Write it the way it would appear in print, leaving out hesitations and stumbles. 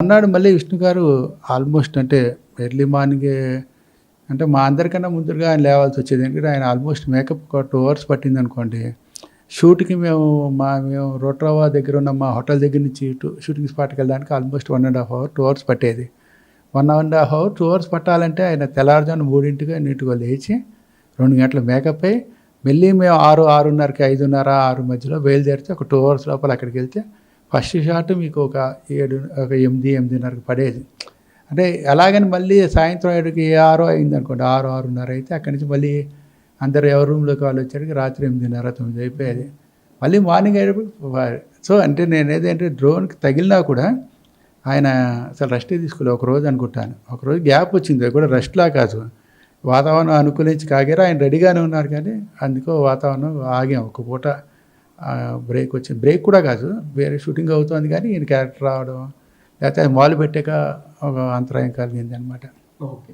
అన్నాడు మళ్ళీ విష్ణు గారు ఆల్మోస్ట్ అంటే ఎర్లీ మార్నింగే అంటే మా అందరికన్నా ముందుగా ఆయన లేవాల్సి వచ్చేది. ఎందుకంటే ఆయన ఆల్మోస్ట్ మేకప్ ఒక 2 అవర్స్ పట్టిందనుకోండి. షూట్‌కి మేము రోట్రవా దగ్గర ఉన్న మా హోటల్ దగ్గర నుంచి షూటింగ్ స్పాట్‌కి వెళ్ళడానికి ఆల్మోస్ట్ 1 ½ అవర్, 2 అవర్స్ పట్టేది. 1 ½ అవర్, 2 అవర్స్ పట్టాలంటే ఆయన తెల్లారుజామున 3కి, 2కి లేచి 2 గంటలు మేకప్ అయ్యి మళ్ళీ మేము 6, 6:30కి 5:30, 6 మధ్యలో బయలుదేరితే ఒక 2 అవర్స్ లోపల అక్కడికెళ్తే ఫస్ట్ షాట్ మీకు ఒక 8, 8:30కి పడేది. అంటే ఎలాగని మళ్ళీ సాయంత్రం 7కి 6 అయిందనుకోండి, 6, 6:30 అయితే అక్కడి నుంచి మళ్ళీ అందరూ ఎవరి రూమ్‌లోకి వాళ్ళు వచ్చేసరికి రాత్రి 8:30, 9 అయిపోయేది. మళ్ళీ మార్నింగ్ అయ్యేటప్పుడు సో అంటే నేనేదంటే డ్రోన్‌కి తగిలినా కూడా ఆయన అసలు రెస్టే తీసుకోలేదు. ఒకరోజు అనుకుంటాను. ఒకరోజు గ్యాప్ వచ్చింది. అది కూడా రెస్ట్‌లా కాదు. వాతావరణం అనుకూలించి కాగారు. ఆయన రెడీగానే ఉన్నారు కానీ అందుకో వాతావరణం ఆగాం. ఒక పూట బ్రేక్ వచ్చింది. బ్రేక్ కూడా కాదు. వేరే షూటింగ్ అవుతోంది కానీ ఈయన క్యారెక్టర్ రావడం, లేకపోతే అది మొదలుపెట్టాక ఒక అంతరాయం కలిగిందనమాట. ఓకే.